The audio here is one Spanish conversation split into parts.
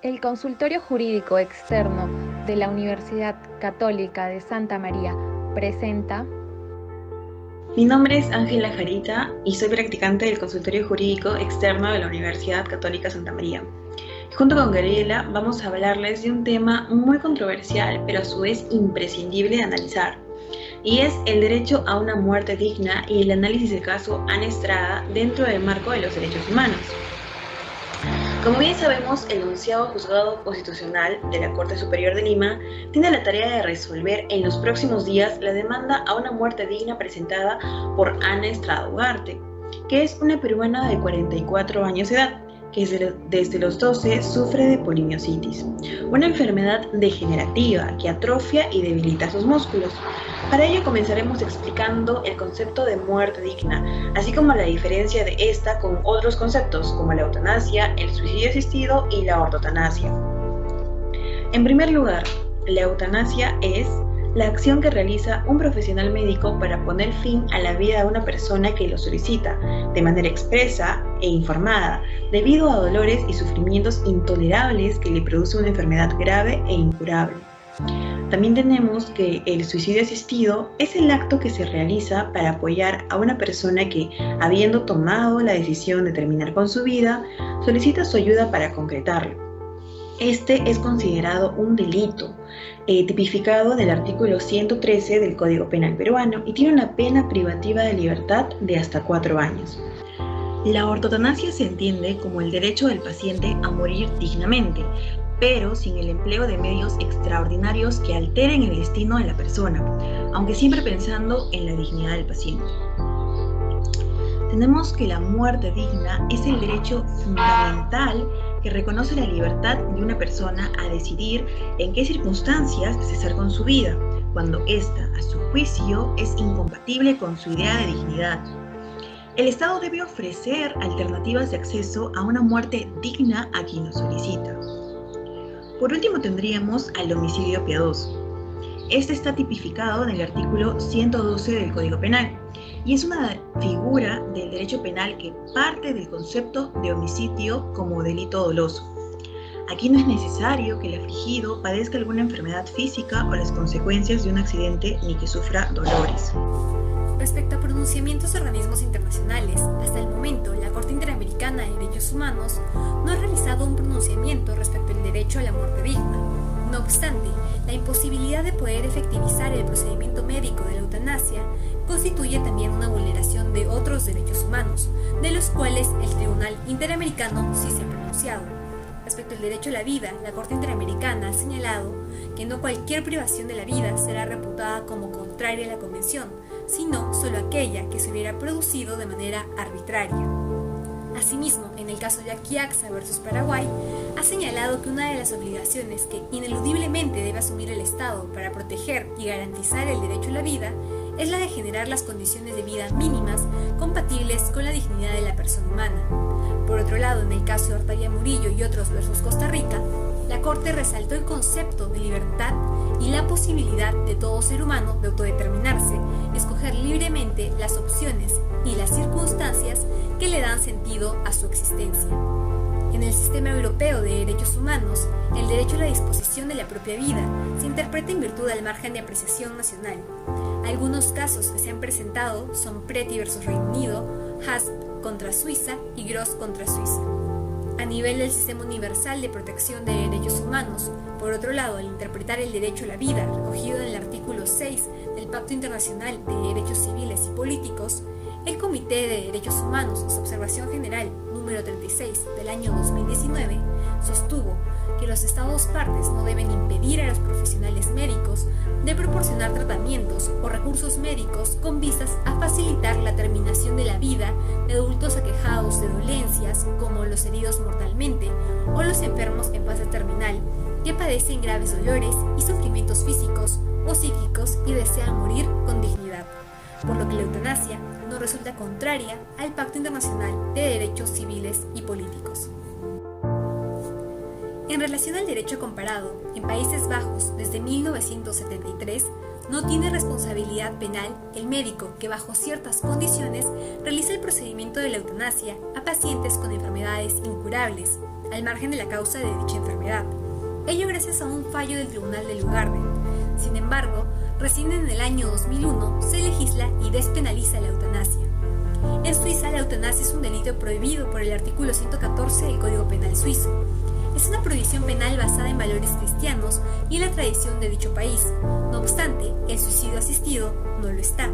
El Consultorio Jurídico Externo de la Universidad Católica de Santa María presenta. Mi nombre es Ángela Jarita y soy practicante del Consultorio Jurídico Externo de la Universidad Católica Santa María. Junto con Gabriela vamos a hablarles de un tema muy controversial, pero a su vez imprescindible de analizar, y es el derecho a una muerte digna y el análisis del caso Ana Estrada dentro del marco de los derechos humanos. Como bien sabemos, el 11º Juzgado Constitucional de la Corte Superior de Lima tiene la tarea de resolver en los próximos días la demanda a una muerte digna presentada por Ana Estrada Ugarte, que es una peruana de 44 años de edad, que desde los 12 sufre de polimiositis, una enfermedad degenerativa que atrofia y debilita sus músculos. Para ello comenzaremos explicando el concepto de muerte digna, así como la diferencia de esta con otros conceptos como la eutanasia, el suicidio asistido y la ortotanasia. En primer lugar, la eutanasia es la acción que realiza un profesional médico para poner fin a la vida de una persona que lo solicita, de manera expresa e informada, debido a dolores y sufrimientos intolerables que le produce una enfermedad grave e incurable. También tenemos que el suicidio asistido es el acto que se realiza para apoyar a una persona que, habiendo tomado la decisión de terminar con su vida, solicita su ayuda para concretarlo. Este es considerado un delito, tipificado en el artículo 113 del Código Penal peruano y tiene una pena privativa de libertad de hasta 4 años. La ortotanasia se entiende como el derecho del paciente a morir dignamente, pero sin el empleo de medios extraordinarios que alteren el destino de la persona, aunque siempre pensando en la dignidad del paciente. Tenemos que la muerte digna es el derecho fundamental que reconoce la libertad de una persona a decidir en qué circunstancias cesar con su vida, cuando ésta, a su juicio, es incompatible con su idea de dignidad. El Estado debe ofrecer alternativas de acceso a una muerte digna a quien lo solicita. Por último tendríamos al homicidio piadoso. Este está tipificado en el artículo 112 del Código Penal y es una figura del derecho penal que parte del concepto de homicidio como delito doloso. Aquí no es necesario que el afligido padezca alguna enfermedad física o las consecuencias de un accidente ni que sufra dolores. Respecto a pronunciamientos de organismos internacionales, hasta el momento la Corte Interamericana de Derechos Humanos no ha realizado un pronunciamiento respecto al derecho a la muerte digna. No obstante, la imposibilidad de poder efectivizar el procedimiento médico de la eutanasia constituye también una vulneración de otros derechos humanos, de los cuales el Tribunal Interamericano sí se ha pronunciado. Respecto al derecho a la vida, la Corte Interamericana ha señalado que no cualquier privación de la vida será reputada como contraria a la Convención, sino solo aquella que se hubiera producido de manera arbitraria. Asimismo, en el caso de Aquiaxa versus Paraguay, ha señalado que una de las obligaciones que ineludiblemente debe asumir el Estado para proteger y garantizar el derecho a la vida es la de generar las condiciones de vida mínimas compatibles con la dignidad de la persona humana. Por otro lado, en el caso de Ortavia Murillo y otros versus Costa Rica, la Corte resaltó el concepto de libertad y la posibilidad de todo ser humano de autodeterminarse, escoger libremente las opciones y las circunstancias que le dan sentido a su existencia. En el sistema europeo de derechos humanos, el derecho a la disposición de la propia vida se interpreta en virtud del margen de apreciación nacional. Algunos casos que se han presentado son Preti versus Reino Unido, Hasp contra Suiza y Gross contra Suiza. A nivel del Sistema Universal de Protección de Derechos Humanos, por otro lado, al interpretar el derecho a la vida recogido en el artículo 6 del Pacto Internacional de Derechos Civiles y Políticos, el Comité de Derechos Humanos, su observación general número 36 del año 2019, sostuvo que los Estados partes no deben impedir a los profesionales médicos de proporcionar tratamientos o recursos médicos con vistas a facilitar la terminación de la vida de adultos aquejados de dolencias como los heridos mortalmente o los enfermos en fase terminal que padecen graves dolores y sufrimientos físicos o psíquicos y desean morir con dignidad, por lo que la eutanasia no resulta contraria al Pacto Internacional de Derechos Civiles y Políticos. En relación al derecho comparado, en Países Bajos, desde 1973, no tiene responsabilidad penal el médico que bajo ciertas condiciones realiza el procedimiento de la eutanasia a pacientes con enfermedades incurables. al margen de la causa de dicha enfermedad. Ello gracias a un fallo del Tribunal de Lugarden. Sin embargo, recién en el año 2001 se legisla y despenaliza la eutanasia. En Suiza, la eutanasia es un delito prohibido por el artículo 114 del Código Penal suizo. Es una prohibición penal basada en valores cristianos y en la tradición de dicho país. No obstante, el suicidio asistido no lo está.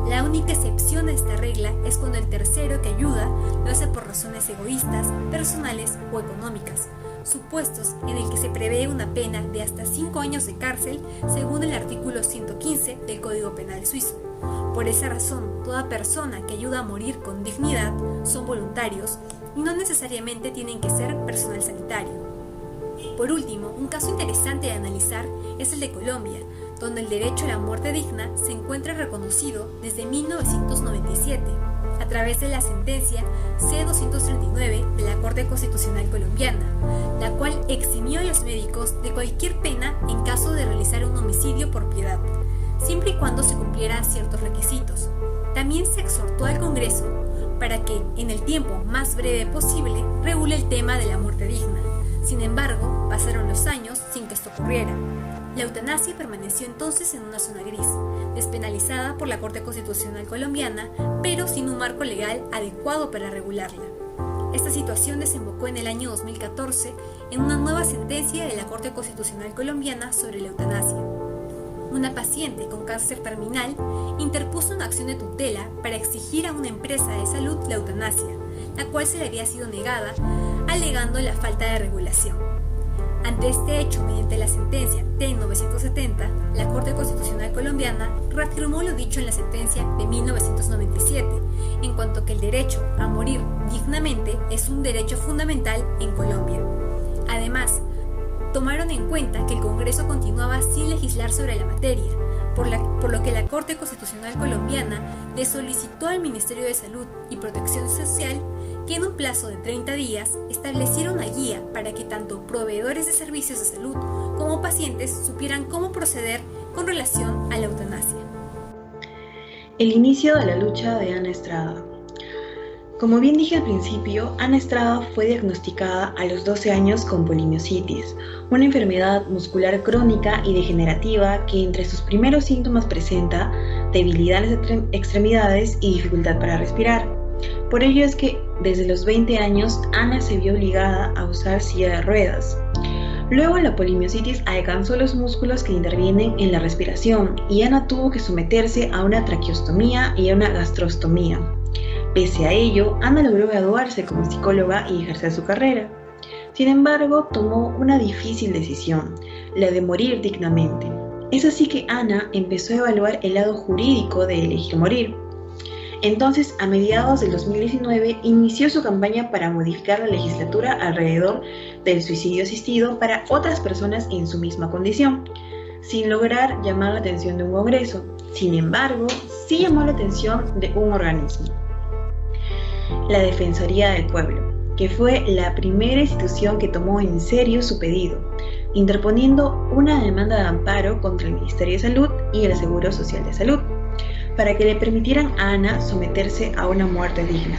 La única excepción a esta regla es cuando el tercero que ayuda lo hace por razones egoístas, personales o económicas, supuestos en el que se prevé una pena de hasta 5 años de cárcel según el artículo 115 del Código Penal suizo. Por esa razón, toda persona que ayuda a morir con dignidad son voluntarios y no necesariamente tienen que ser personal sanitario. Por último, un caso interesante de analizar es el de Colombia, donde el derecho a la muerte digna se encuentra reconocido desde 1997, a través de la sentencia C-239 de la Corte Constitucional Colombiana, la cual eximió a los médicos de cualquier pena en caso de realizar un homicidio por piedad, siempre y cuando se cumplieran ciertos requisitos. También se exhortó al Congreso para que, en el tiempo más breve posible, regule el tema de la muerte digna. Sin embargo, pasaron los años sin que esto ocurriera. La eutanasia permaneció entonces en una zona gris, despenalizada por la Corte Constitucional Colombiana, pero sin un marco legal adecuado para regularla. Esta situación desembocó en el año 2014 en una nueva sentencia de la Corte Constitucional Colombiana sobre la eutanasia. Una paciente con cáncer terminal interpuso una acción de tutela para exigir a una empresa de salud la eutanasia, la cual se le había sido negada, alegando la falta de regulación. Ante este hecho, mediante la sentencia T-970, la Corte Constitucional Colombiana reafirmó lo dicho en la sentencia de 1997, en cuanto que el derecho a morir dignamente es un derecho fundamental en Colombia. Además, tomaron en cuenta que el Congreso continuaba sin legislar sobre la materia, por lo que la Corte Constitucional Colombiana le solicitó al Ministerio de Salud y Protección Social que en un plazo de 30 días estableciera una guía para que tanto proveedores de servicios de salud como pacientes supieran cómo proceder con relación a la eutanasia. El inicio de la lucha de Ana Estrada. Como bien dije al principio, Ana Estrada fue diagnosticada a los 12 años con polimiositis, una enfermedad muscular crónica y degenerativa que entre sus primeros síntomas presenta debilidad en las extremidades y dificultad para respirar. Por ello es que desde los 20 años Ana se vio obligada a usar silla de ruedas. Luego la polimiositis alcanzó los músculos que intervienen en la respiración y Ana tuvo que someterse a una traqueostomía y a una gastrostomía. Pese a ello, Ana logró graduarse como psicóloga y ejercer su carrera. Sin embargo, tomó una difícil decisión, la de morir dignamente. Es así que Ana empezó a evaluar el lado jurídico de elegir morir. Entonces, a mediados del 2019, inició su campaña para modificar la legislatura alrededor del suicidio asistido para otras personas en su misma condición, sin lograr llamar la atención de un congreso. Sin embargo, sí llamó la atención de un organismo, la Defensoría del Pueblo, que fue la primera institución que tomó en serio su pedido, interponiendo una demanda de amparo contra el Ministerio de Salud y el Seguro Social de Salud, para que le permitieran a Ana someterse a una muerte digna.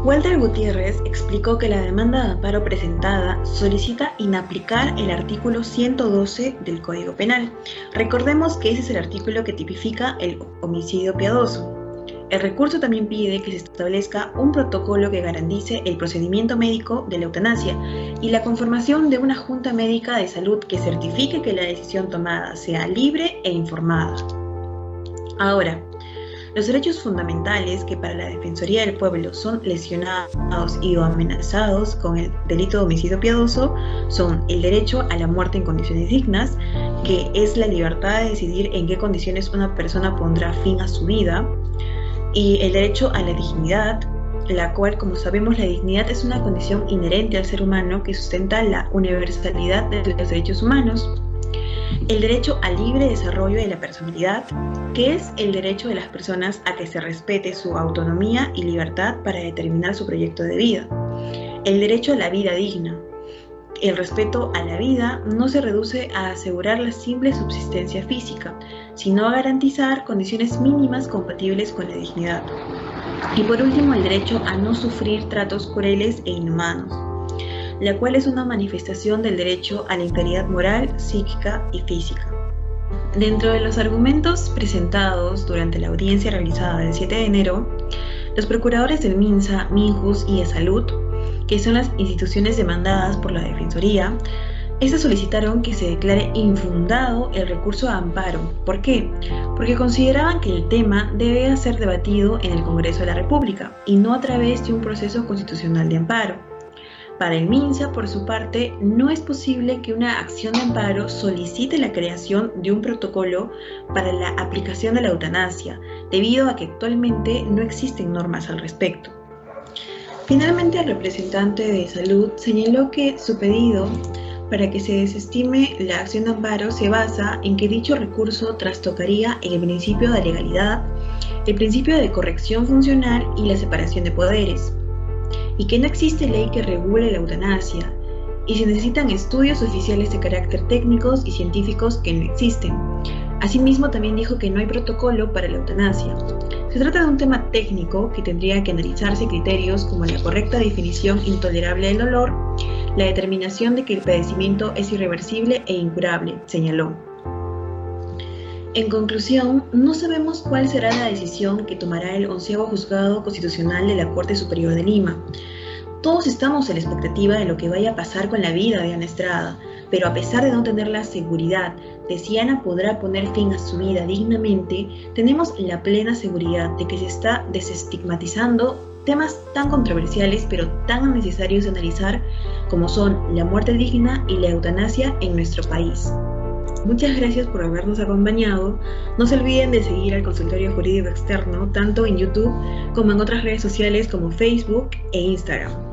Walter Gutiérrez explicó que la demanda de amparo presentada solicita inaplicar el artículo 112 del Código Penal. Recordemos que ese es el artículo que tipifica el homicidio piadoso. El recurso también pide que se establezca un protocolo que garantice el procedimiento médico de la eutanasia y la conformación de una junta médica de salud que certifique que la decisión tomada sea libre e informada. Ahora, los derechos fundamentales que para la Defensoría del Pueblo son lesionados y o amenazados con el delito de homicidio piadoso son el derecho a la muerte en condiciones dignas, que es la libertad de decidir en qué condiciones una persona pondrá fin a su vida, y el derecho a la dignidad, la cual, como sabemos, la dignidad es una condición inherente al ser humano que sustenta la universalidad de los derechos humanos. El derecho al libre desarrollo de la personalidad, que es el derecho de las personas a que se respete su autonomía y libertad para determinar su proyecto de vida. El derecho a la vida digna. El respeto a la vida no se reduce a asegurar la simple subsistencia física, sino a garantizar condiciones mínimas compatibles con la dignidad. Y por último, el derecho a no sufrir tratos crueles e inhumanos. la cual es una manifestación del derecho a la integridad moral, psíquica y física. Dentro de los argumentos presentados durante la audiencia realizada el 7 de enero, los procuradores del MINSA, MINJUS y de Salud, que son las instituciones demandadas por la Defensoría, estas solicitaron que se declare infundado el recurso a amparo. ¿Por qué? Porque consideraban que el tema debe ser debatido en el Congreso de la República y no a través de un proceso constitucional de amparo. Para el MINSA, por su parte, no es posible que una acción de amparo solicite la creación de un protocolo para la aplicación de la eutanasia, debido a que actualmente no existen normas al respecto. Finalmente, el representante de Salud señaló que su pedido para que se desestime la acción de amparo se basa en que dicho recurso trastocaría el principio de legalidad, el principio de corrección funcional y la separación de poderes, y que no existe ley que regule la eutanasia, y se necesitan estudios oficiales de carácter técnicos y científicos que no existen. Asimismo, también dijo que no hay protocolo para la eutanasia. Se trata de un tema técnico que tendría que analizarse criterios como la correcta definición intolerable del dolor, la determinación de que el padecimiento es irreversible e incurable, señaló. En conclusión, no sabemos cuál será la decisión que tomará el 11º Juzgado Constitucional de la Corte Superior de Lima. Todos estamos en la expectativa de lo que vaya a pasar con la vida de Ana Estrada, pero a pesar de no tener la seguridad de si Ana podrá poner fin a su vida dignamente, tenemos la plena seguridad de que se está desestigmatizando temas tan controversiales pero tan necesarios de analizar como son la muerte digna y la eutanasia en nuestro país. Muchas gracias por habernos acompañado. No se olviden de seguir al Consultorio Jurídico Externo tanto en YouTube como en otras redes sociales como Facebook e Instagram.